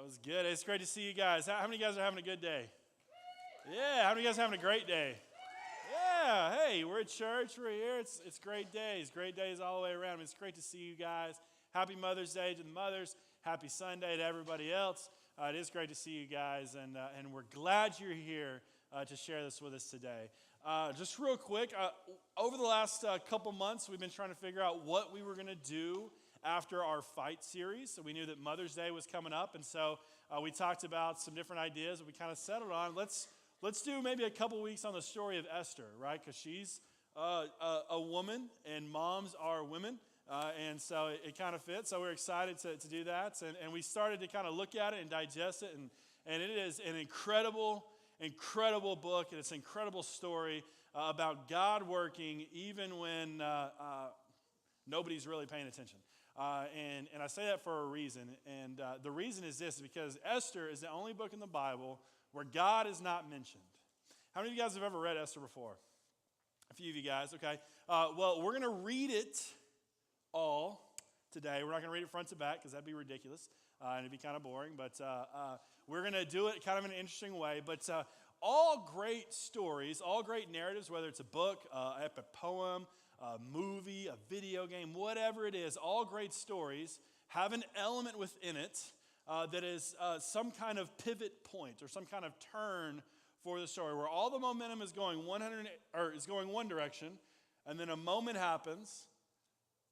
That was good. It's great to see you guys. How many of you guys are having a good day? Yeah, how many of you guys are having a great day? Yeah, hey, we're at church, we're here. It's great days all the way around. It's great to see you guys. Happy Mother's Day to the mothers. Happy Sunday to everybody else. It is great to see you guys, and we're glad you're here to share this with us today. Just real quick, over the last couple months, we've been trying to figure out what we were going to do after our fight series. So we knew that Mother's Day was coming up, and so we talked about some different ideas that we kind of settled on. Let's do maybe a couple weeks on the story of Esther, right? Because she's a woman, and moms are women, and so it kind of fits. So we're excited to do that, and we started to kind of look at it and digest it, and it is an incredible book, and it's an incredible story about God working even when nobody's really paying attention. And I say that for a reason, and the reason is this, because Esther is the only book in the Bible where God is not mentioned. How many of you guys have ever read Esther before? A few of you guys, okay. Well, we're going to read it all today. We're not going to read it front to back because that'd be ridiculous, and it'd be kind of boring, but we're going to do it kind of in an interesting way. But all great stories, all great narratives, whether it's a book, an epic poem, a movie, a video game, whatever it is, all great stories have an element within it that is some kind of pivot point or some kind of turn for the story, where all the momentum is going one direction, and then a moment happens,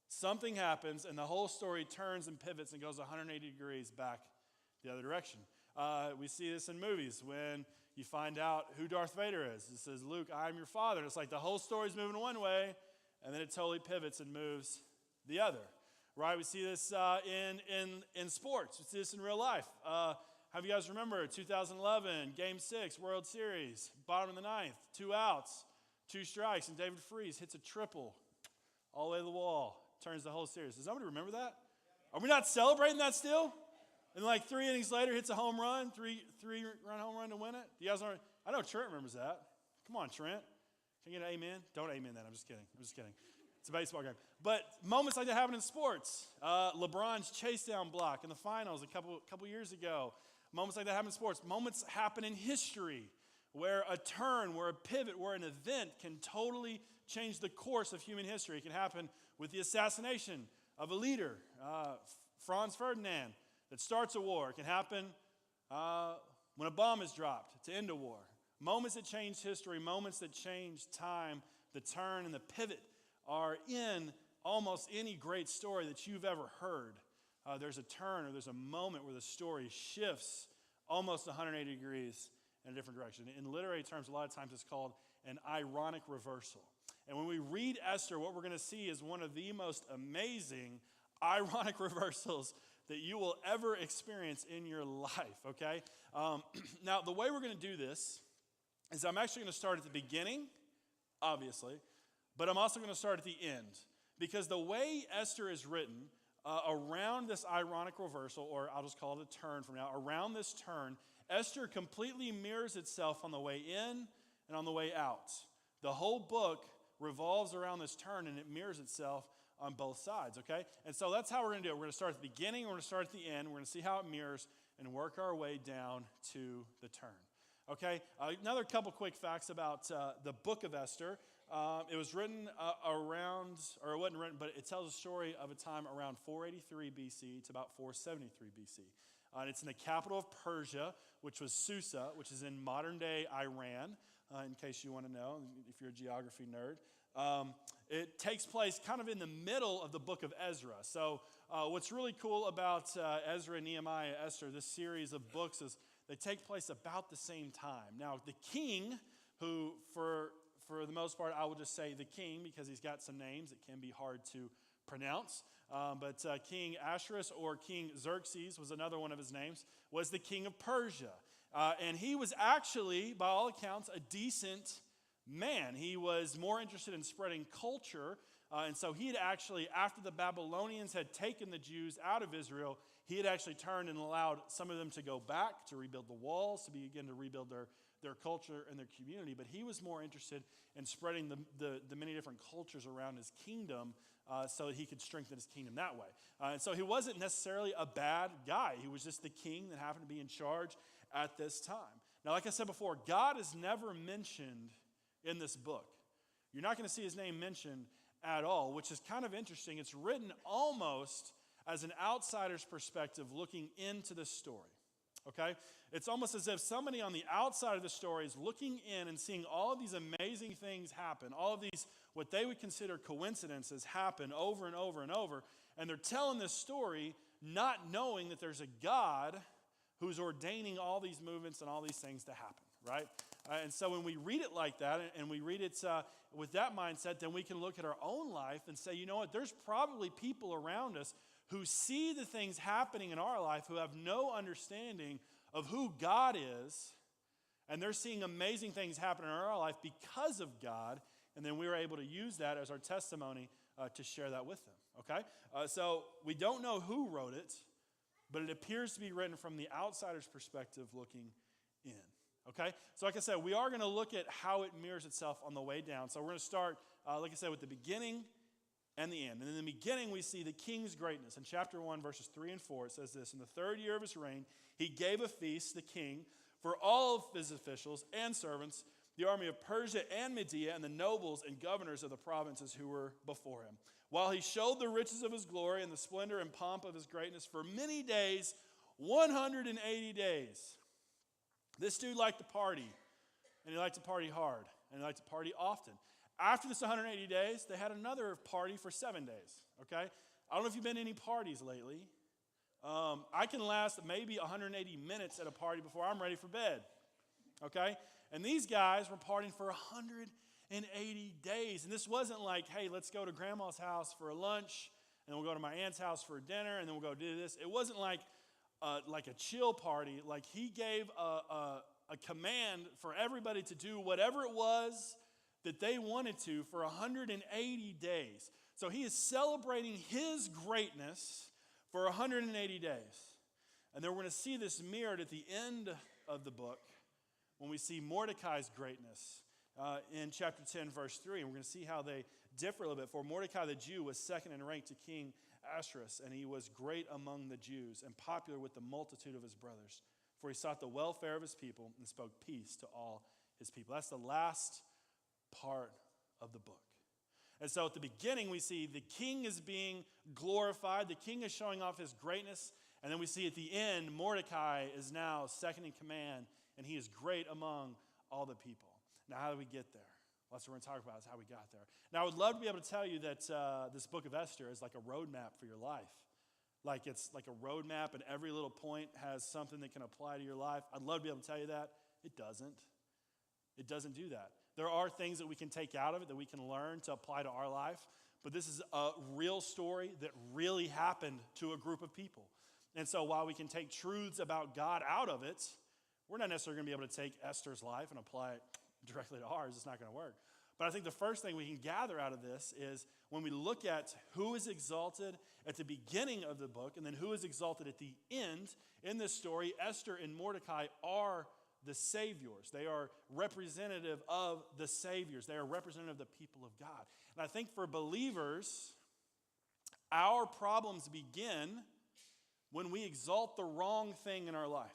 something happens, and the whole story turns and pivots and goes 180 degrees back the other direction. We see this in movies when you find out who Darth Vader is. It says, "Luke, I am your father." And it's like the whole story's moving one way, and then it totally pivots and moves the other, right? We see this in sports. We see this in real life. Have you guys remember 2011, Game 6, World Series, bottom of the ninth, 2 outs, 2 strikes, and David Freese hits a triple all the way to the wall, turns the whole series. Does somebody remember that? Are we not celebrating that still? And like 3 innings later, hits a home run, three-run home run to win it. You guys aren't? I know Trent remembers that. Come on, Trent. Can you get an amen? Don't amen that. I'm just kidding. It's a baseball game. But moments like that happen in sports. LeBron's chase down block in the finals a couple years ago. Moments like that happen in sports. Moments happen in history where a turn, where a pivot, where an event can totally change the course of human history. It can happen with the assassination of a leader, Franz Ferdinand, that starts a war. It can happen when a bomb is dropped to end a war. Moments that change history, moments that change time, the turn and the pivot are in almost any great story that you've ever heard. There's a turn or there's a moment where the story shifts almost 180 degrees in a different direction. In literary terms, a lot of times it's called an ironic reversal. And when we read Esther, what we're going to see is one of the most amazing ironic reversals that you will ever experience in your life, okay? Now, the way we're going to do this is I'm actually going to start at the beginning, obviously, but I'm also going to start at the end. Because the way Esther is written, around this ironic reversal, or I'll just call it a turn from now, around this turn, Esther completely mirrors itself on the way in and on the way out. The whole book revolves around this turn, and it mirrors itself on both sides, okay? And so that's how we're going to do it. We're going to start at the beginning, we're going to start at the end, we're going to see how it mirrors, and work our way down to the turn. Okay, another couple quick facts about the book of Esther. It was written around, or it wasn't written, but it tells a story of a time around 483 BC to about 473 BC. And it's in the capital of Persia, which was Susa, which is in modern-day Iran, in case you want to know, if you're a geography nerd. It takes place kind of in the middle of the book of Ezra. So what's really cool about Ezra, Nehemiah, Esther, this series of books is they take place about the same time. Now, the king, who for the most part, I will just say the king because he's got some names that can be hard to pronounce. But King Ahasuerus or King Xerxes was another one of his names, was the king of Persia. And he was actually, by all accounts, a decent man. He was more interested in spreading culture. And so he had actually, after the Babylonians had taken the Jews out of Israel, he had actually turned and allowed some of them to go back to rebuild the walls, to begin to rebuild their culture and their community. But he was more interested in spreading the many different cultures around his kingdom so that he could strengthen his kingdom that way. And so he wasn't necessarily a bad guy. He was just the king that happened to be in charge at this time. Now, like I said before, God is never mentioned in this book. You're not going to see his name mentioned at all, which is kind of interesting. It's written almost as an outsider's perspective looking into the story. Okay? It's almost as if somebody on the outside of the story is looking in and seeing all of these amazing things happen, all of these, what they would consider coincidences, happen over and over and over, and they're telling this story not knowing that there's a God who's ordaining all these movements and all these things to happen, right? And so when we read it like that, and we read it with that mindset, then we can look at our own life and say, you know what, there's probably people around us who see the things happening in our life who have no understanding of who God is, and they're seeing amazing things happen in our life because of God, and then we were able to use that as our testimony to share that with them, okay? So we don't know who wrote it, but it appears to be written from the outsider's perspective looking in, okay? So like I said, we are going to look at how it mirrors itself on the way down. So we're going to start, like I said, with the beginning and the end. And in the beginning, we see the king's greatness. In chapter 1, verses 3 and 4, it says this: in the third year of his reign, he gave a feast, the king, for all of his officials and servants, the army of Persia and Media, and the nobles and governors of the provinces who were before him. While he showed the riches of his glory and the splendor and pomp of his greatness for many days, 180 days. This dude liked to party, and he liked to party hard, and he liked to party often. After this 180 days, they had another party for 7 days, okay? I don't know if you've been to any parties lately. I can last maybe 180 minutes at a party before I'm ready for bed, okay? And these guys were partying for 180 days. And this wasn't like, hey, let's go to grandma's house for a lunch, and then we'll go to my aunt's house for dinner, and then we'll go do this. It wasn't like a chill party. Like, he gave a command for everybody to do whatever it was that they wanted to for 180 days. So he is celebrating his greatness for 180 days. And then we're going to see this mirrored at the end of the book when we see Mordecai's greatness in chapter 10, verse 3. And we're going to see how they differ a little bit. For Mordecai the Jew was second in rank to King Ahasuerus, and he was great among the Jews and popular with the multitude of his brothers. For he sought the welfare of his people and spoke peace to all his people. That's the last part of the book. And so at the beginning, we see the king is being glorified. The king is showing off his greatness. And then we see at the end, Mordecai is now second in command, and he is great among all the people. Now, how do we get there? Well, that's what we're going to talk about, is how we got there. Now, I would love to be able to tell you that this book of Esther is like a roadmap for your life. Like, it's like a roadmap, and every little point has something that can apply to your life. I'd love to be able to tell you that. It doesn't. It doesn't do that. There are things that we can take out of it that we can learn to apply to our life, but this is a real story that really happened to a group of people. And so while we can take truths about God out of it, we're not necessarily going to be able to take Esther's life and apply it directly to ours. It's not going to work. But I think the first thing we can gather out of this is when we look at who is exalted at the beginning of the book and then who is exalted at the end in this story, Esther and Mordecai are the saviors. They are representative of the saviors. They are representative of the people of God. And I think for believers, our problems begin when we exalt the wrong thing in our life.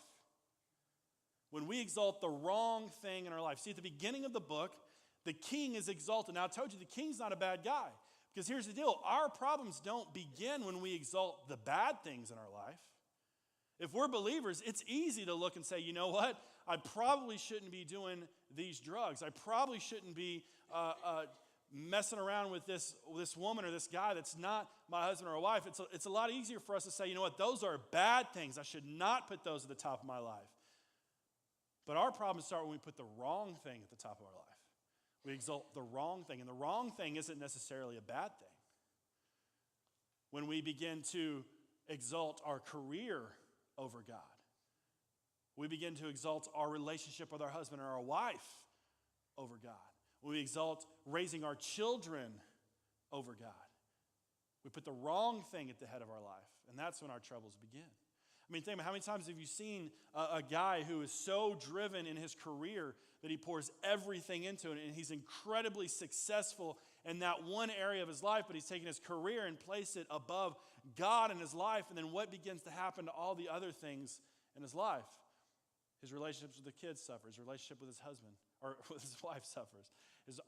When we exalt the wrong thing in our life. See, at the beginning of the book, the king is exalted. Now, I told you the king's not a bad guy. Because here's the deal. Our problems don't begin when we exalt the bad things in our life. If we're believers, it's easy to look and say, you know what? I probably shouldn't be doing these drugs. I probably shouldn't be messing around with this woman or this guy that's not my husband or wife. It's a lot easier for us to say, you know what? Those are bad things. I should not put those at the top of my life. But our problems start when we put the wrong thing at the top of our life. We exalt the wrong thing. And the wrong thing isn't necessarily a bad thing. When we begin to exalt our career over God, we begin to exalt our relationship with our husband or our wife over God. When we exalt raising our children over God, we put the wrong thing at the head of our life. And that's when our troubles begin. I mean, think about how many times have you seen a guy who is so driven in his career that he pours everything into it, and he's incredibly successful in that one area of his life, but he's taken his career and placed it above God in his life. And then what begins to happen to all the other things in his life? His relationships with the kids suffer. His relationship with his husband or with his wife suffers.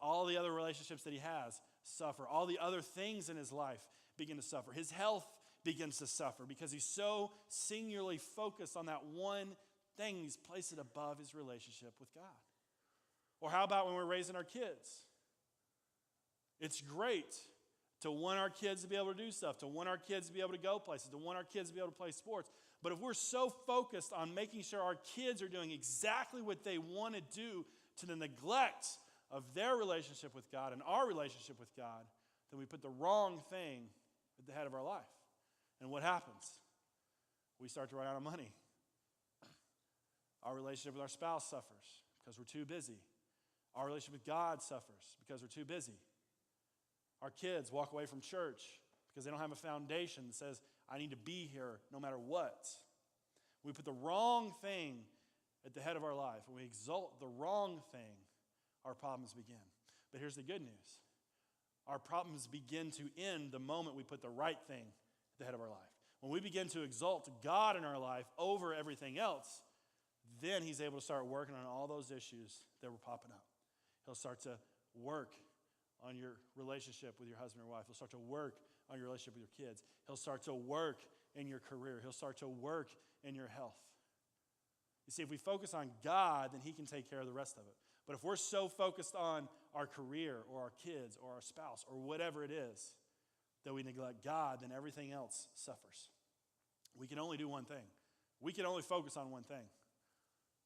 All the other relationships that he has suffer. All the other things in his life begin to suffer. His health begins to suffer because he's so singularly focused on that one thing. He's placed it above his relationship with God. Or how about when we're raising our kids? It's great to want our kids to be able to do stuff, to want our kids to be able to go places, to want our kids to be able to play sports. But if we're so focused on making sure our kids are doing exactly what they want to do to the neglect of their relationship with God and our relationship with God, then we put the wrong thing at the head of our life. And what happens? We start to run out of money. Our relationship with our spouse suffers because we're too busy. Our relationship with God suffers because we're too busy. Our kids walk away from church because they don't have a foundation that says, I need to be here no matter what. We put the wrong thing at the head of our life. When we exalt the wrong thing, our problems begin. But here's the good news. Our problems begin to end the moment we put the right thing at the head of our life. When we begin to exalt God in our life over everything else, then he's able to start working on all those issues that were popping up. He'll start to work on your relationship with your husband or wife. He'll start to work on your relationship with your kids. He'll start to work in your career. He'll start to work in your health. You see, if we focus on God, then he can take care of the rest of it. But if we're so focused on our career or our kids or our spouse or whatever it is that we neglect God, then everything else suffers. We can only do one thing. We can only focus on one thing.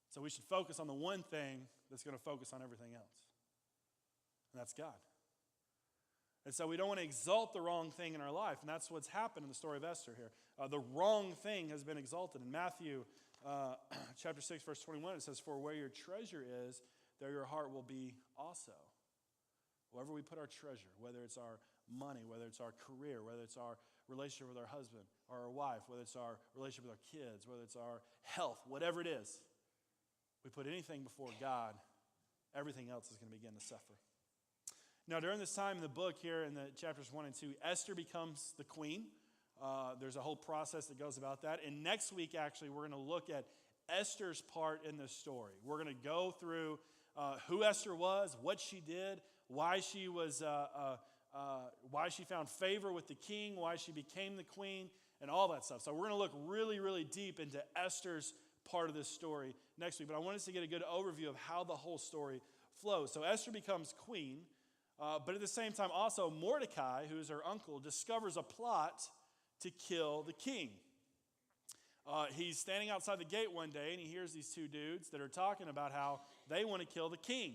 So we should focus on the one thing that's going to focus on everything else. And that's God. And so we don't want to exalt the wrong thing in our life. And that's what's happened in the story of Esther here. The wrong thing has been exalted. In Matthew chapter 6, verse 21, it says, for where your treasure is, there your heart will be also. Wherever we put our treasure, whether it's our money, whether it's our career, whether it's our relationship with our husband or our wife, whether it's our relationship with our kids, whether it's our health, whatever it is, we put anything before God, everything else is going to begin to suffer. Now, during this time in the book here in the chapters 1 and 2, Esther becomes the queen. There's a whole process that goes about that. And next week, actually, we're going to look at Esther's part in this story. We're going to go through who Esther was, what she did, why she found favor with the king, why she became the queen, and all that stuff. So we're going to look really, really deep into Esther's part of this story next week. But I want us to get a good overview of how the whole story flows. So Esther becomes queen. But at the same time, also Mordecai, who is her uncle, discovers a plot to kill the king. He's standing outside the gate one day, and he hears these two dudes that are talking about how they want to kill the king.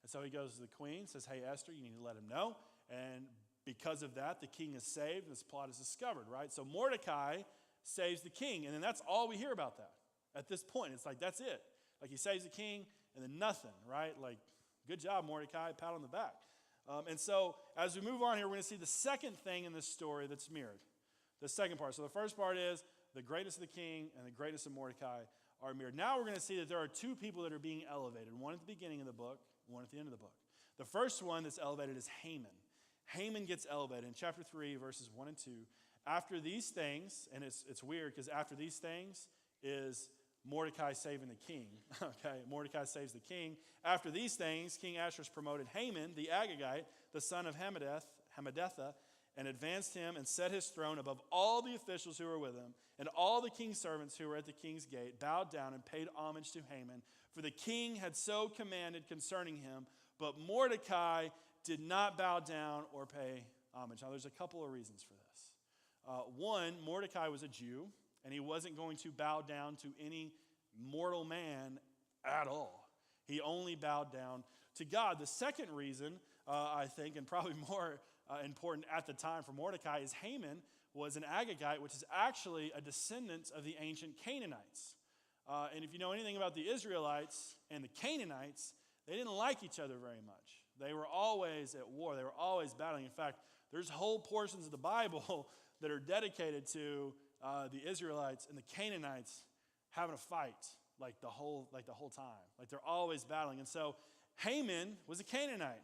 And so he goes to the queen, says, hey, Esther, you need to let him know. And because of that, the king is saved, and this plot is discovered, right? So Mordecai saves the king, and then that's all we hear about that. At this point, it's like, that's it. Like, he saves the king, and then nothing, right? Like, good job, Mordecai, pat on the back. And so as we move on here, we're going to see the second thing in this story that's mirrored. The second part. So the first part is the greatness of the king and the greatness of Mordecai are mirrored. Now we're going to see that there are two people that are being elevated. One at the beginning of the book, one at the end of the book. The first one that's elevated is Haman. Haman gets elevated in chapter 3, verses 1 and 2. After these things, and it's weird because after these things is Mordecai saving the king. Okay, Mordecai saves the king. After these things, King Ahasuerus promoted Haman, the Agagite, the son of Hammedatha, and advanced him and set his throne above all the officials who were with him. And all the king's servants who were at the king's gate bowed down and paid homage to Haman, for the king had so commanded concerning him. But Mordecai did not bow down or pay homage. Now, there's a couple of reasons for this. One, Mordecai was a Jew, and he wasn't going to bow down to any mortal man at all. He only bowed down to God. The second reason, I think, and probably more important at the time for Mordecai, is Haman was an Agagite, which is actually a descendant of the ancient Canaanites. And if you know anything about the Israelites and the Canaanites, they didn't like each other very much. They were always at war. They were always battling. In fact, there's whole portions of the Bible that are dedicated to the Israelites and the Canaanites having a fight like the whole time. Like they're always battling. And so Haman was a Canaanite.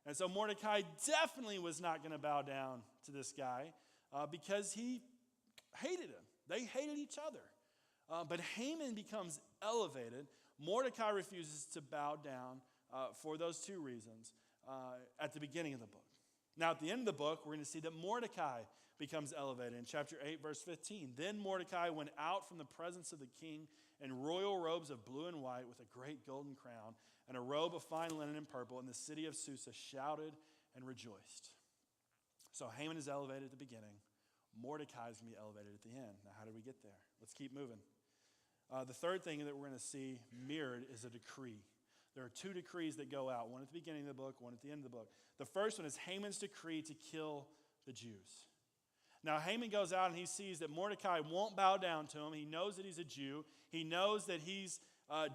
And so Mordecai definitely was not going to bow down to this guy because he hated him. They hated each other. But Haman becomes elevated. Mordecai refuses to bow down for those two reasons at the beginning of the book. Now, at the end of the book, we're going to see that Mordecai becomes elevated. In chapter 8, verse 15, then Mordecai went out from the presence of the king in royal robes of blue and white with a great golden crown and a robe of fine linen and purple, and the city of Susa shouted and rejoiced. So Haman is elevated at the beginning. Mordecai is going to be elevated at the end. Now, how did we get there? Let's keep moving. The third thing that we're going to see mirrored is a decree. There are two decrees that go out, one at the beginning of the book, one at the end of the book. The first one is Haman's decree to kill the Jews. Now, Haman goes out and he sees that Mordecai won't bow down to him. He knows that he's a Jew. He knows that he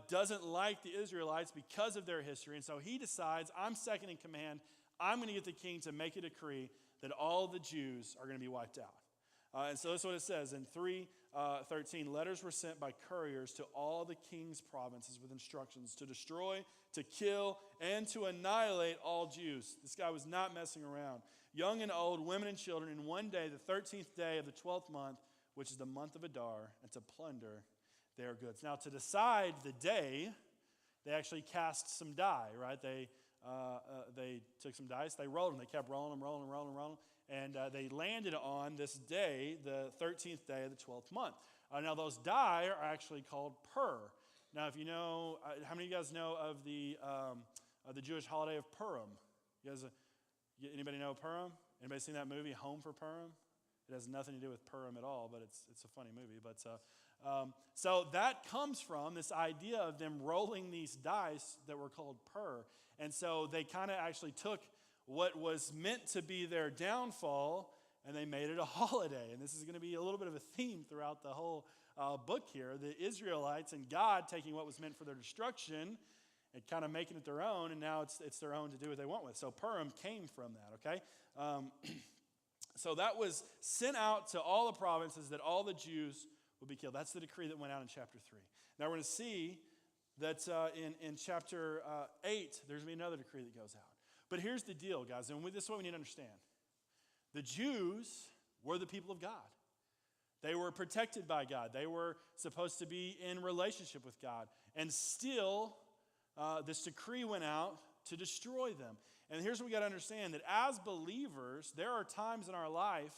doesn't like the Israelites because of their history. And so he decides, I'm second in command. I'm going to get the king to make a decree that all the Jews are going to be wiped out. And so that's what it says. In 3:13, letters were sent by couriers to all the king's provinces with instructions to destroy, to kill, and to annihilate all Jews. This guy was not messing around. Young and old, women and children, in one day, the 13th day of the 12th month, which is the month of Adar, and to plunder their goods. Now, to decide the day, they actually cast some die, right? They took some dice, they rolled them. They kept rolling them. And they landed on this day, the 13th day of the 12th month. Now, those die are actually called Pur. Now, if you know, how many of you guys know of the Jewish holiday of Purim? You guys, anybody know Purim? Anybody seen that movie, Home for Purim? It has nothing to do with Purim at all, but it's a funny movie. But so that comes from this idea of them rolling these dice that were called Pur. And so they kind of actually took what was meant to be their downfall, and they made it a holiday. And this is going to be a little bit of a theme throughout the whole book here. The Israelites and God taking what was meant for their destruction and kind of making it their own, and now it's their own to do what they want with. So Purim came from that, okay? So that was sent out to all the provinces that all the Jews would be killed. That's the decree that went out in chapter 3. Now we're going to see that in chapter 8, there's going to be another decree that goes out. But here's the deal, guys, and this is what we need to understand. The Jews were the people of God. They were protected by God. They were supposed to be in relationship with God. And still, this decree went out to destroy them. And here's what we got to understand, that as believers, there are times in our life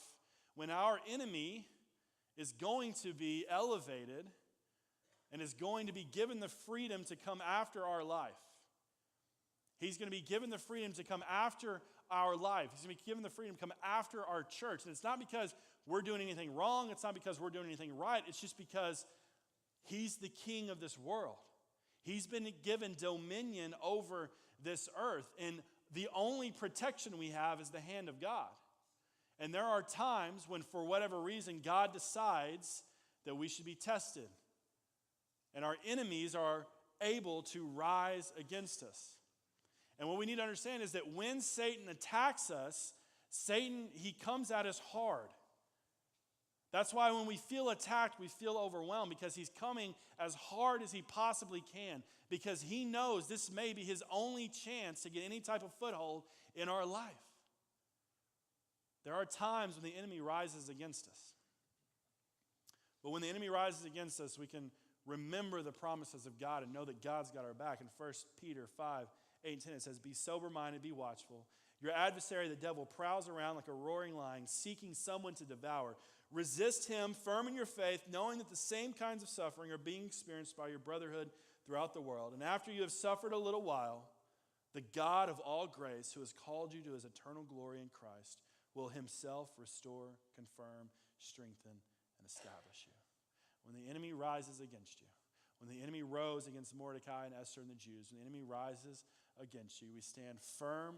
when our enemy is going to be elevated and is going to be given the freedom to come after our life. He's going to be given the freedom to come after our life. He's going to be given the freedom to come after our church. And it's not because we're doing anything wrong. It's not because we're doing anything right. It's just because he's the king of this world. He's been given dominion over this earth. And the only protection we have is the hand of God. And there are times when, for whatever reason, God decides that we should be tested. And our enemies are able to rise against us. And what we need to understand is that when Satan attacks us, Satan, he comes at us hard. That's why when we feel attacked, we feel overwhelmed, because he's coming as hard as he possibly can, because he knows this may be his only chance to get any type of foothold in our life. There are times when the enemy rises against us. But when the enemy rises against us, we can remember the promises of God and know that God's got our back. In 1 Peter 5:8-10, it says, be sober-minded, be watchful. Your adversary, the devil, prowls around like a roaring lion, seeking someone to devour. Resist him, firm in your faith, knowing that the same kinds of suffering are being experienced by your brotherhood throughout the world. And after you have suffered a little while, the God of all grace, who has called you to his eternal glory in Christ, will himself restore, confirm, strengthen, and establish you. When the enemy rises against you, when the enemy rose against Mordecai and Esther and the Jews, when the enemy rises against you, we stand firm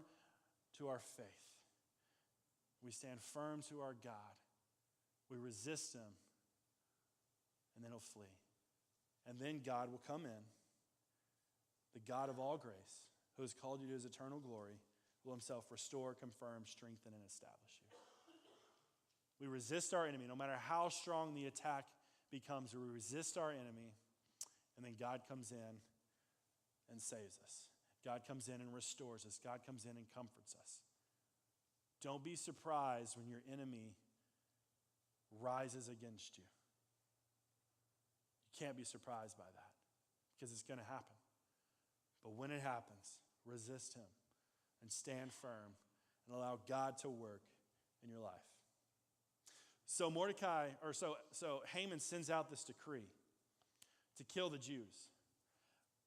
to our faith. We stand firm to our God. We resist him, and then he'll flee. And then God will come in, the God of all grace, who has called you to his eternal glory, will himself restore, confirm, strengthen, and establish you. We resist our enemy, no matter how strong the attack becomes. We resist our enemy, and then God comes in and saves us. God comes in and restores us. God comes in and comforts us. Don't be surprised when your enemy rises against you. You can't be surprised by that because it's going to happen. But when it happens, resist him and stand firm and allow God to work in your life. So Haman sends out this decree to kill the Jews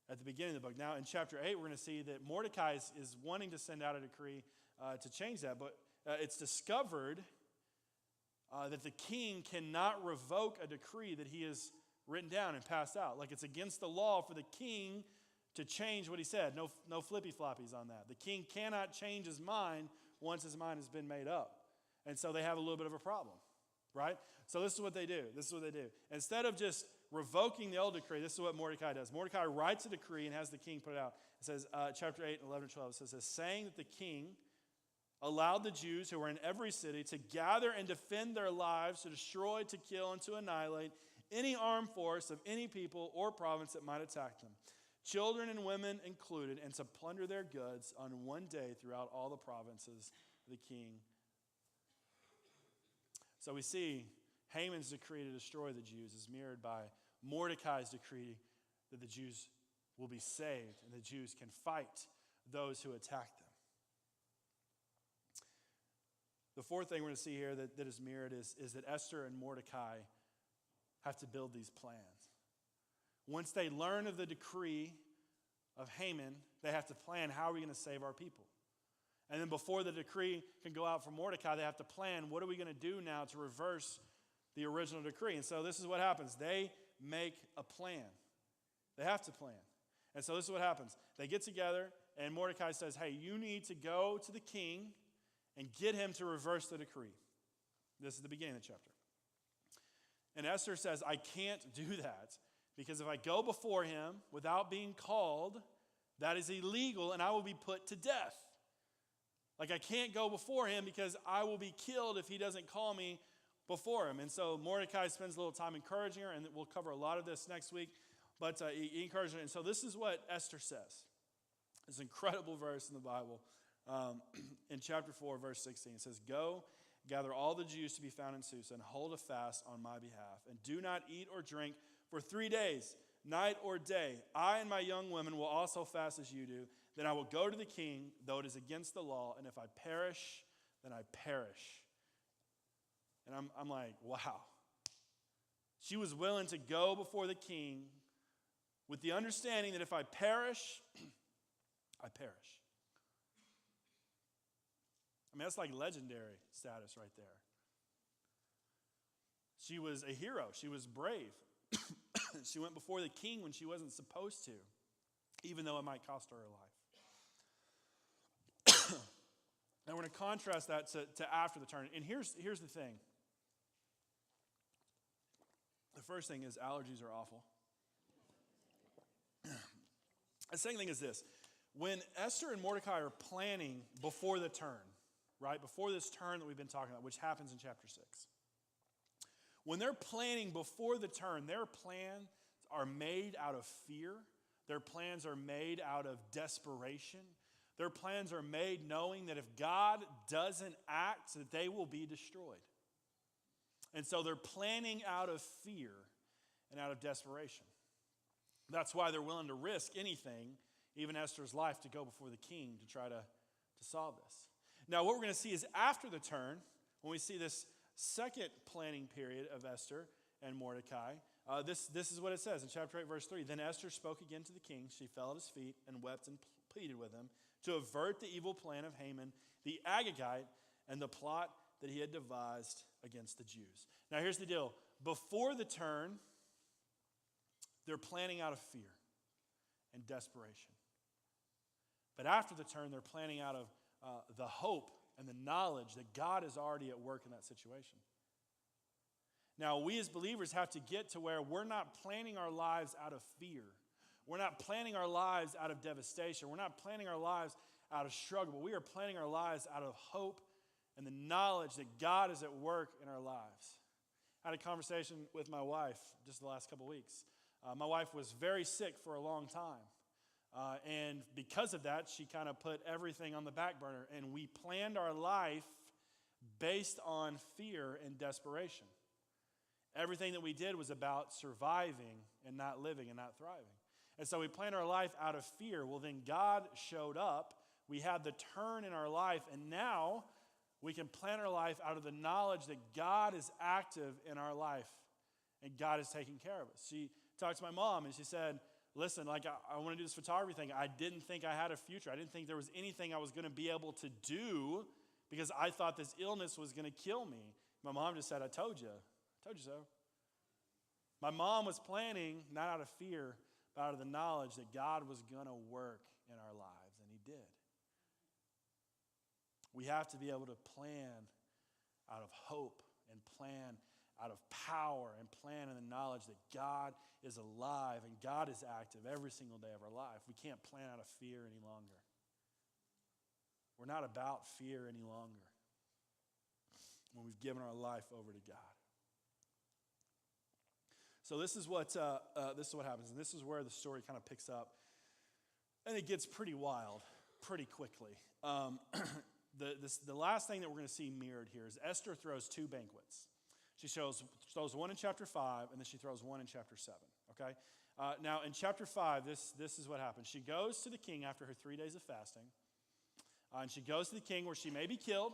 at the beginning of the book. Now in chapter 8, we're going to see that Mordecai is wanting to send out a decree to change that, but it's discovered that the king cannot revoke a decree that he has written down and passed out. Like it's against the law for the king to change what he said. No flippy floppies on that. The king cannot change his mind once his mind has been made up. And so they have a little bit of a problem, right? So this is what they do. Instead of just revoking the old decree, this is what Mordecai does. Mordecai writes a decree and has the king put it out. It says, chapter 8, 11 and 12, it says, saying that the king allowed the Jews who were in every city to gather and defend their lives, to destroy, to kill, and to annihilate any armed force of any people or province that might attack them, children and women included, and to plunder their goods on one day throughout all the provinces of the king. So we see Haman's decree to destroy the Jews is mirrored by Mordecai's decree that the Jews will be saved and the Jews can fight those who attack them. The fourth thing we're going to see here that is mirrored is that Esther and Mordecai have to build these plans. Once they learn of the decree of Haman, they have to plan, how are we going to save our people? And then before the decree can go out for Mordecai, they have to plan, what are we going to do now to reverse the original decree? And so this is what happens. They make a plan. They have to plan. And so this is what happens. They get together, and Mordecai says, hey, you need to go to the king and get him to reverse the decree. This is the beginning of the chapter. And Esther says, I can't do that because if I go before him without being called, that is illegal and I will be put to death. Like I can't go before him because I will be killed if he doesn't call me before him. And so Mordecai spends a little time encouraging her, and we'll cover a lot of this next week. But he encouraged her. And so this is what Esther says. It's an incredible verse in the Bible. In chapter 4, verse 16, it says, go, gather all the Jews to be found in Susa, and hold a fast on my behalf. And do not eat or drink for 3 days, night or day. I and my young women will also fast as you do. Then I will go to the king, though it is against the law. And if I perish, then I perish. And I'm like, wow. She was willing to go before the king with the understanding that if I perish, I perish. I mean, that's like legendary status right there. She was a hero. She was brave. She went before the king when she wasn't supposed to, even though it might cost her her life. Now we're going to contrast that to after the turn. And here's the thing. The first thing is allergies are awful. The second thing is this. When Esther and Mordecai are planning before the turn, right, before this turn that we've been talking about, which happens in chapter 6, when they're planning before the turn, their plans are made out of fear. Their plans are made out of desperation. Their plans are made knowing that if God doesn't act, that they will be destroyed. And so they're planning out of fear and out of desperation. That's why they're willing to risk anything, even Esther's life, to go before the king to try to solve this. Now, what we're going to see is after the turn, when we see this second planning period of Esther and Mordecai, this is what it says in chapter 8, verse 3. Then Esther spoke again to the king. She fell at his feet and wept and pleaded with him to avert the evil plan of Haman, the Agagite, and the plot that he had devised against the Jews. Now, here's the deal. Before the turn, they're planning out of fear and desperation. But after the turn, they're planning out of the hope and the knowledge that God is already at work in that situation. Now, we as believers have to get to where we're not planning our lives out of fear. We're not planning our lives out of devastation. We're not planning our lives out of struggle, but we are planning our lives out of hope and the knowledge that God is at work in our lives. I had a conversation with my wife just the last couple weeks. My wife was very sick for a long time. And because of that, she kind of put everything on the back burner. And we planned our life based on fear and desperation. Everything that we did was about surviving and not living and not thriving. And so we planned our life out of fear. Well, then God showed up. We had the turn in our life. And now we can plan our life out of the knowledge that God is active in our life. And God is taking care of us. She talked to my mom and she said, listen, like I want to do this photography thing. I didn't think I had a future. I didn't think there was anything I was going to be able to do because I thought this illness was going to kill me. My mom just said, I told you so. My mom was planning, not out of fear, but out of the knowledge that God was going to work in our lives, and he did. We have to be able to plan out of hope and plan out of power and plan in the knowledge that God is alive and God is active every single day of our life. We can't plan out of fear any longer. We're not about fear any longer when we've given our life over to God. So this is what happens, and this is where the story kind of picks up, and it gets pretty wild pretty quickly. The last thing that we're going to see mirrored here is Esther throws two banquets. She throws one in chapter 5, and then she throws one in chapter 7, okay? Now, in chapter 5, this is what happens. She goes to the king after her 3 days of fasting, and she goes to the king where she may be killed,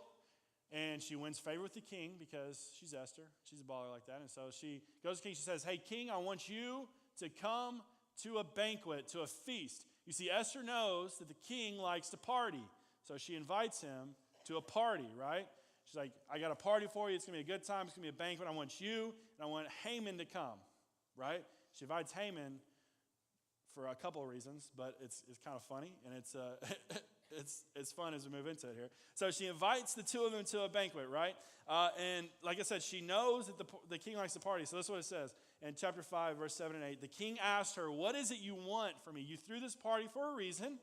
and she wins favor with the king because she's Esther. She's a baller like that. And so she goes to the king. She says, hey, king, I want you to come to a banquet, to a feast. You see, Esther knows that the king likes to party. So she invites him to a party, right? She's like, I got a party for you. It's going to be a good time. It's going to be a banquet. I want you and I want Haman to come, right? She invites Haman for a couple of reasons, but it's kind of funny, and it's fun as we move into it here. So she invites the two of them to a banquet, right? And like I said, she knows that the king likes to party. So this is what it says in chapter 5, verse 7 and 8. The king asked her, what is it you want from me? You threw this party for a reason.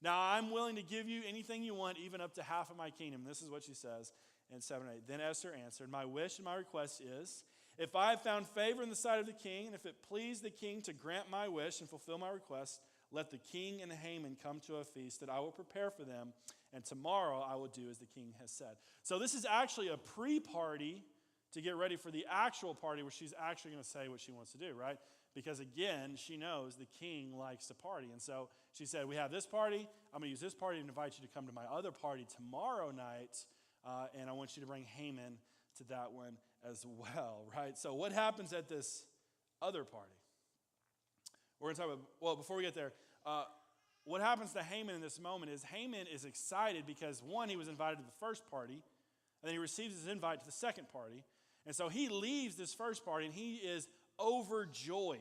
Now I'm willing to give you anything you want, even up to half of my kingdom. This is what she says in 7 and 8. Then Esther answered, my wish and my request is, if I have found favor in the sight of the king, and if it please the king to grant my wish and fulfill my request, let the king and Haman come to a feast that I will prepare for them, and tomorrow I will do as the king has said. So this is actually a pre-party to get ready for the actual party where she's actually going to say what she wants to do, right? Because again, she knows the king likes to party. And so she said, we have this party. I'm going to use this party to invite you to come to my other party tomorrow night, and I want you to bring Haman to that one as well, right? So what happens at this other party? We're going to talk about, well, before we get there, what happens to Haman in this moment is Haman is excited because, one, he was invited to the first party, and then he receives his invite to the second party. And so he leaves this first party, and he is overjoyed.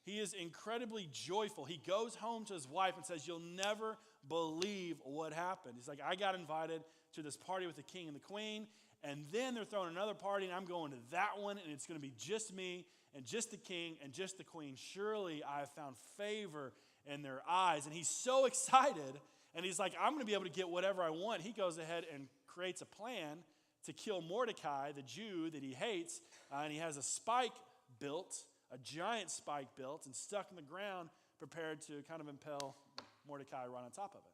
He is incredibly joyful. He goes home to his wife and says, you'll never believe what happened. He's like, I got invited to this party with the king and the queen, and then they're throwing another party, and I'm going to that one, and it's going to be just me and just the king and just the queen. Surely I have found favor in their eyes. And he's so excited, and he's like, I'm going to be able to get whatever I want. He goes ahead and creates a plan to kill Mordecai, the Jew that he hates, and he has a spike built, a giant spike built and stuck in the ground, prepared to kind of impel Mordecai right on top of it.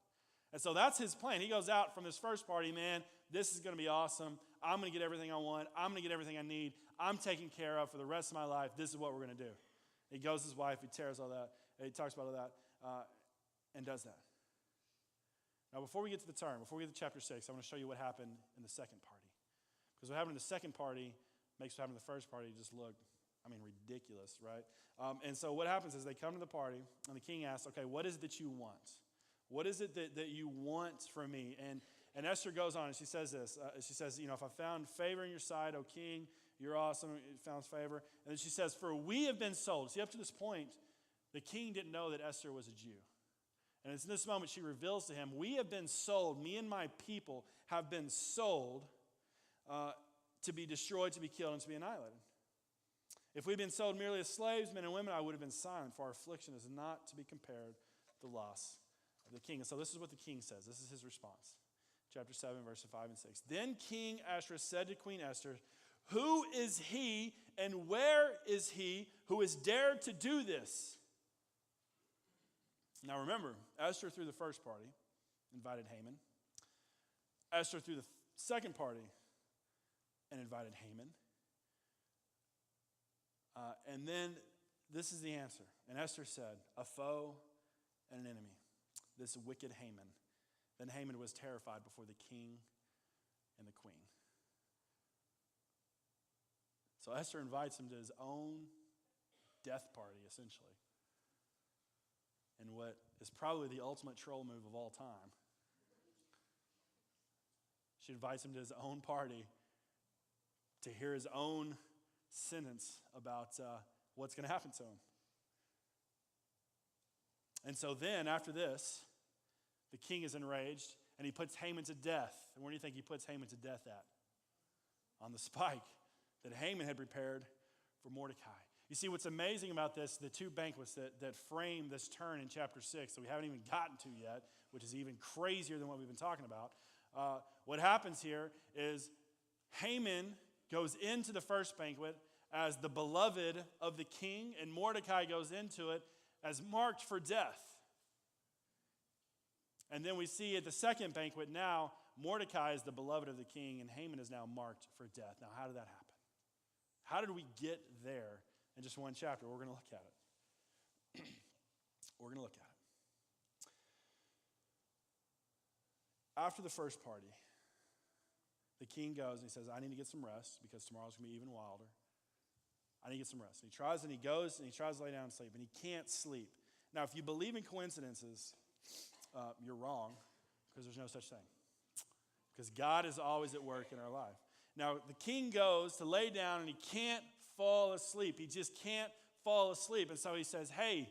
And so that's his plan. He goes out from this first party, man, this is going to be awesome. I'm going to get everything I want. I'm going to get everything I need. I'm taken care of for the rest of my life. This is what we're going to do. He goes to his wife. He tears all that. He talks about all that and does that. Now, before we get to the turn, before we get to chapter 6, I want to show you what happened in the second party. Because what happened in the second party makes what happened in the first party just look, ridiculous, right? And so what happens is they come to the party, and the king asks, okay, what is it that you want? What is it that you want from me? And Esther goes on, and she says this. She says, if I found favor in your sight, O king, you're awesome, it found favor. And then she says, for we have been sold. See, up to this point, the king didn't know that Esther was a Jew. And it's in this moment she reveals to him, we have been sold, me and my people have been sold to be destroyed, to be killed, and to be annihilated. If we'd been sold merely as slaves, men and women, I would have been silent, for our affliction is not to be compared to the loss of the king. And so this is what the king says. This is his response. Chapter 7, verses 5 and 6. Then King Ahasuerus said to Queen Esther, who is he and where is he who has dared to do this? Now remember, Esther threw the first party, invited Haman. Esther threw the second party and invited Haman. And then this is the answer. And Esther said, a foe and an enemy, this wicked Haman. Then Haman was terrified before the king and the queen. So Esther invites him to his own death party, essentially. And what is probably the ultimate troll move of all time. She invites him to his own party to hear his own sentence about what's going to happen to him. And so then, after this, the king is enraged, and he puts Haman to death. And where do you think he puts Haman to death at? On the spike that Haman had prepared for Mordecai. You see, what's amazing about this, the two banquets that frame this turn in chapter 6 that we haven't even gotten to yet, which is even crazier than what we've been talking about. What happens here is Haman goes into the first banquet as the beloved of the king, and Mordecai goes into it as marked for death. And then we see at the second banquet now, Mordecai is the beloved of the king, and Haman is now marked for death. Now, how did that happen? How did we get there in just one chapter? We're going to look at it. We're going to look at it. After the first party, the king goes and he says, I need to get some rest because tomorrow's going to be even wilder. I need to get some rest. And he tries and he goes and he tries to lay down and sleep, and he can't sleep. Now, if you believe in coincidences, you're wrong, because there's no such thing. Because God is always at work in our life. Now, the king goes to lay down and he can't fall asleep. He just can't fall asleep. And so he says, hey,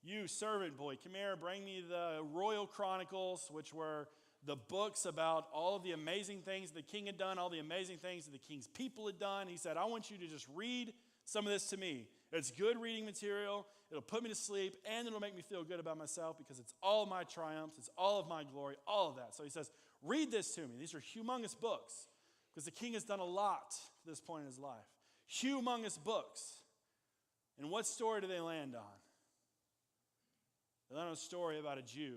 you servant boy, come here, bring me the Royal Chronicles, which were the books about all of the amazing things the king had done, all the amazing things that the king's people had done. He said, I want you to just read some of this to me. It's good reading material. It'll put me to sleep, and it'll make me feel good about myself because it's all of my triumphs. It's all of my glory, all of that. So he says, read this to me. These are humongous books because the king has done a lot to this point in his life. Humongous books. And what story do they land on? They land on a story about a Jew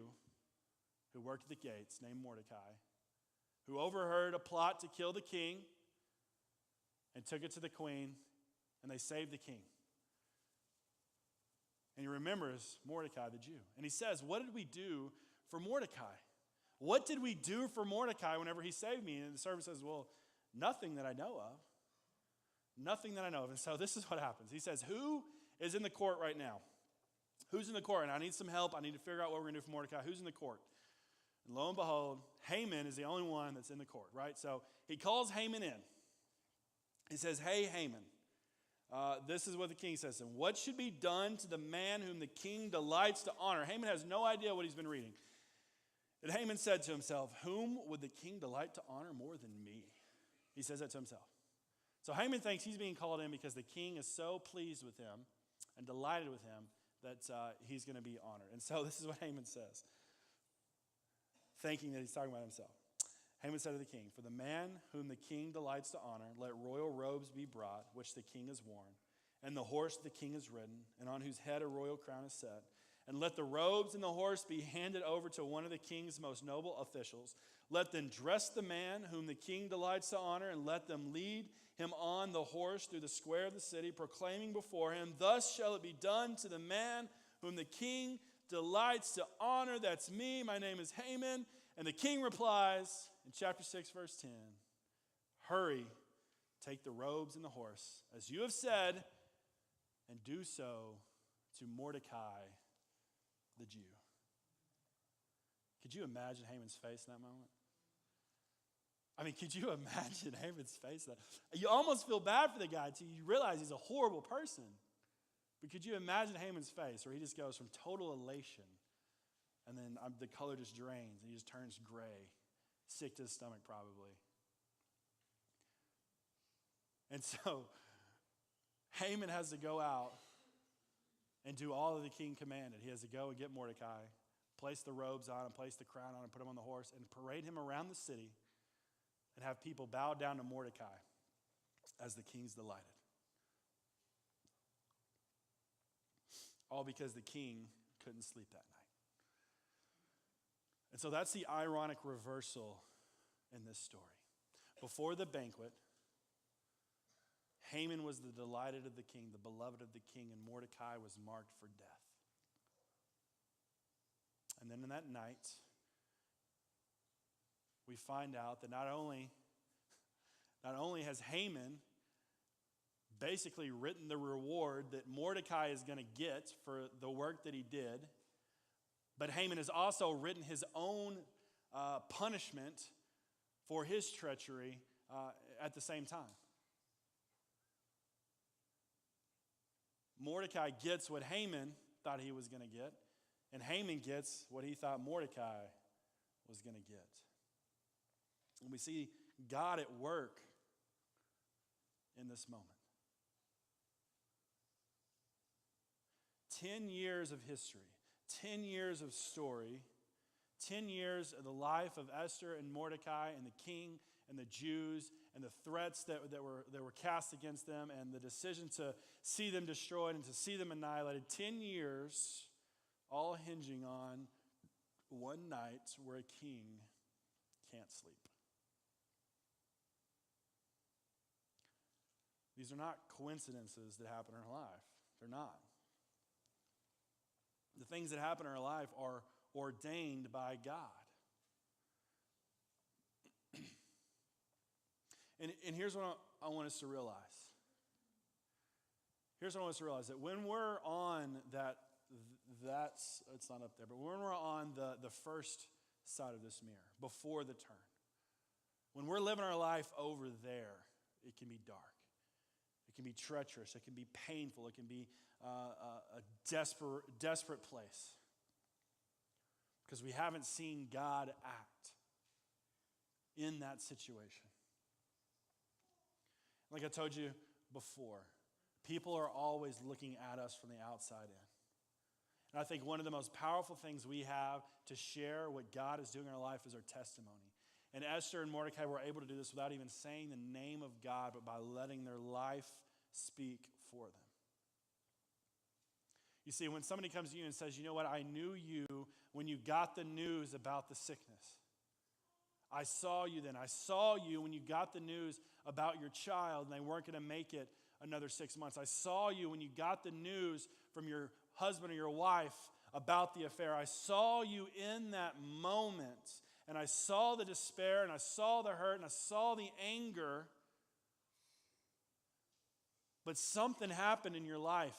who worked at the gates named Mordecai, who overheard a plot to kill the king and took it to the queen, and they saved the king. And he remembers Mordecai the Jew. And he says, what did we do for Mordecai? What did we do for Mordecai whenever he saved me? And the servant says, well, nothing that I know of. Nothing that I know of. And so this is what happens. He says, who is in the court right now? Who's in the court? And I need some help. I need to figure out what we're going to do for Mordecai. Who's in the court? And lo and behold, Haman is the only one that's in the court, right? So he calls Haman in. He says, hey, Haman, this is what the king says. And what should be done to the man whom the king delights to honor? Haman has no idea what he's been reading. And Haman said to himself, whom would the king delight to honor more than me? He says that to himself. So Haman thinks he's being called in because the king is so pleased with him and delighted with him that he's going to be honored. And so this is what Haman says, thinking that he's talking about himself. Haman said to the king, for the man whom the king delights to honor, let royal robes be brought, which the king has worn, and the horse the king has ridden, and on whose head a royal crown is set. And let the robes and the horse be handed over to one of the king's most noble officials. Let them dress the man whom the king delights to honor, and let them lead him on the horse through the square of the city, proclaiming before him, thus shall it be done to the man whom the king delights to honor. That's me. My name is Haman. And the king replies in chapter 6, verse 10, hurry, take the robes and the horse, as you have said, and do so to Mordecai the Jew. Could you imagine Haman's face in that moment? I mean, could you imagine Haman's face? You almost feel bad for the guy until you realize he's a horrible person. But could you imagine Haman's face where he just goes from total elation and then the color just drains and he just turns gray, sick to his stomach probably. And so Haman has to go out and do all that the king commanded. He has to go and get Mordecai, place the robes on him, place the crown on him, put him on the horse, and parade him around the city and have people bow down to Mordecai as the king's delighted. All because the king couldn't sleep that night. And so that's the ironic reversal in this story. Before the banquet, Haman was the delighted of the king, the beloved of the king, and Mordecai was marked for death. And then in that night, we find out that not only has Haman basically written the reward that Mordecai is going to get for the work that he did, but Haman has also written his own punishment for his treachery at the same time. Mordecai gets what Haman thought he was going to get, and Haman gets what he thought Mordecai was going to get. And we see God at work in this moment. 10 years of history, 10 years of story, 10 years of the life of Esther and Mordecai and the king and the Jews and the threats that were cast against them and the decision to see them destroyed and to see them annihilated. 10 years all hinging on one night where a king can't sleep. These are not coincidences that happen in our life. They're not. The things that happen in our life are ordained by God. And here's what I want us to realize. Here's what I want us to realize, that when we're on it's not up there, but when we're on the first side of this mirror, before the turn, when we're living our life over there, it can be dark. It can be treacherous. It can be painful. It can be a desperate place. Because we haven't seen God act in that situation. Like I told you before, people are always looking at us from the outside in. And I think one of the most powerful things we have to share what God is doing in our life is our testimony. And Esther and Mordecai were able to do this without even saying the name of God, but by letting their life speak for them. You see, when somebody comes to you and says, you know what, I knew you when you got the news about the sickness. I saw you then. I saw you when you got the news about your child and they weren't going to make it another 6 months. I saw you when you got the news from your husband or your wife about the affair. I saw you in that moment, and I saw the despair, and I saw the hurt, and I saw the anger. But something happened in your life,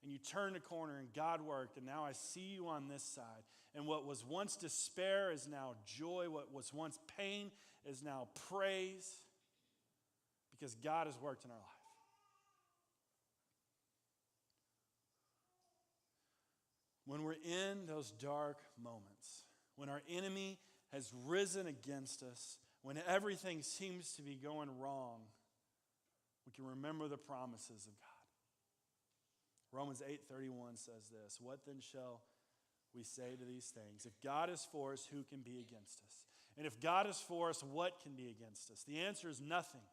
and you turned a corner, and God worked, and now I see you on this side. And what was once despair is now joy. What was once pain is now praise, because God has worked in our life. When we're in those dark moments, when our enemy has risen against us, when everything seems to be going wrong, we can remember the promises of God. Romans 8:31 says this, "What then shall we say to these things? If God is for us, who can be against us? And if God is for us, what can be against us?" The answer is nothing.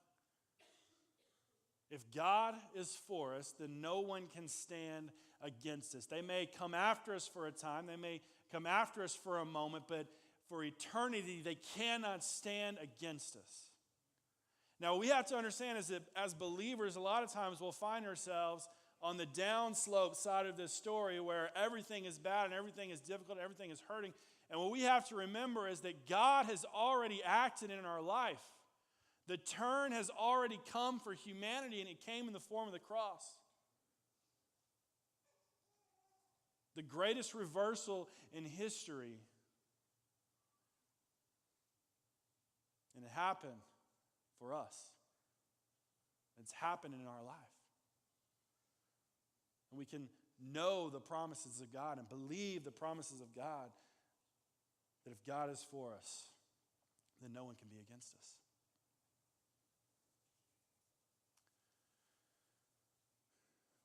If God is for us, then no one can stand against us. They may come after us for a time, they may come after us for a moment, but for eternity, they cannot stand against us. Now, what we have to understand is that as believers, a lot of times we'll find ourselves on the downslope side of this story where everything is bad and everything is difficult and everything is hurting. And what we have to remember is that God has already acted in our life. The turn has already come for humanity, and it came in the form of the cross. The greatest reversal in history. And it happened for us. It's happened in our life. And we can know the promises of God and believe the promises of God, that if God is for us, then no one can be against us.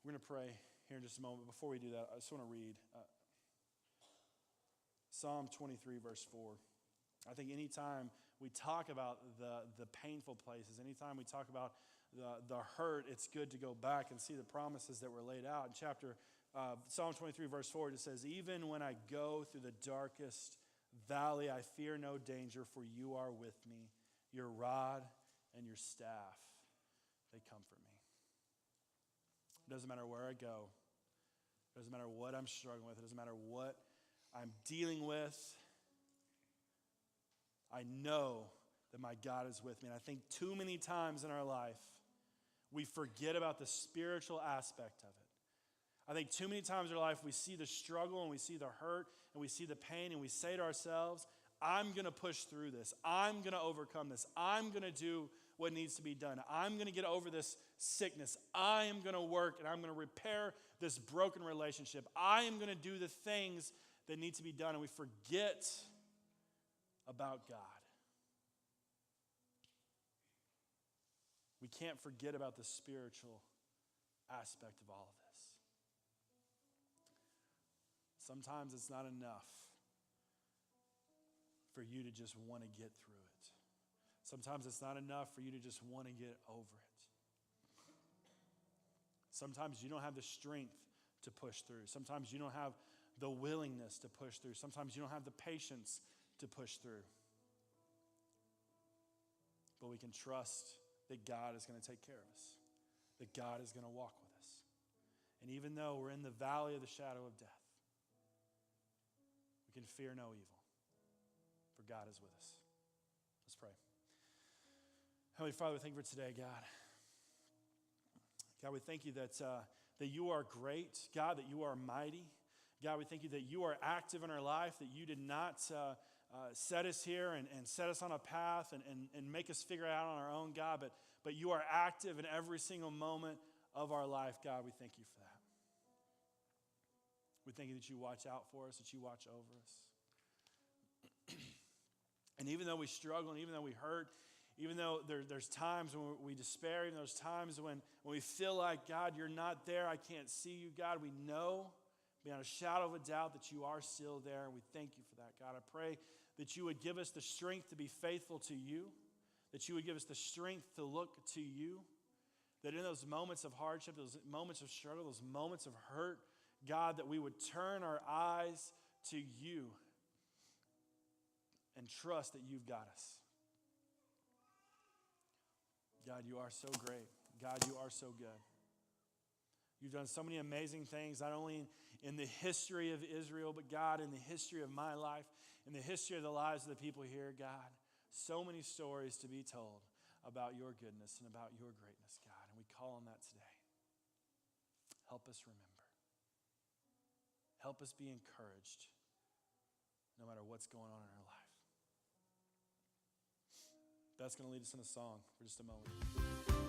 We're going to pray here in just a moment. Before we do that, I just want to read Psalm 23, verse 4. I think anytime we talk about the painful places, anytime we talk about the hurt, it's good to go back and see the promises that were laid out. In Psalm 23, verse 4, it says, "Even when I go through the darkest Valley, I fear no danger, for you are with me. Your rod and your staff, they comfort me. It doesn't matter where I go. It doesn't matter what I'm struggling with. It doesn't matter what I'm dealing with. I know that my God is with me. And I think too many times in our life, we forget about the spiritual aspect of it. I think too many times in our life, we see the struggle and we see the hurt and we see the pain and we say to ourselves, I'm going to push through this. I'm going to overcome this. I'm going to do what needs to be done. I'm going to get over this sickness. I am going to work and I'm going to repair this broken relationship. I am going to do the things that need to be done. And we forget about God. We can't forget about the spiritual aspect of all of this. Sometimes it's not enough for you to just want to get through it. Sometimes it's not enough for you to just want to get over it. Sometimes you don't have the strength to push through. Sometimes you don't have the willingness to push through. Sometimes you don't have the patience to push through. But we can trust that God is going to take care of us, that God is going to walk with us. And even though we're in the valley of the shadow of death, we can fear no evil, for God is with us. Let's pray. Heavenly Father, thank you for today, God. God, we thank you that you are great, God, that you are mighty. God, we thank you that you are active in our life, that you did not set us here and set us on a path and make us figure it out on our own, God, but you are active in every single moment of our life, God. We thank you for that. We thank you that you watch out for us, that you watch over us. And even though we struggle, and even though we hurt, even though there's times when we despair, even there's times when we feel like, God, you're not there, I can't see you, God, we know beyond a shadow of a doubt that you are still there, and we thank you for that, God. I pray that you would give us the strength to be faithful to you, that you would give us the strength to look to you, that in those moments of hardship, those moments of struggle, those moments of hurt, God, that we would turn our eyes to you and trust that you've got us. God, you are so great. God, you are so good. You've done so many amazing things, not only in the history of Israel, but God, in the history of my life, in the history of the lives of the people here, God. So many stories to be told about your goodness and about your greatness, God. And we call on that today. Help us remember. Help us be encouraged no matter what's going on in our life. That's going to lead us in a song for just a moment.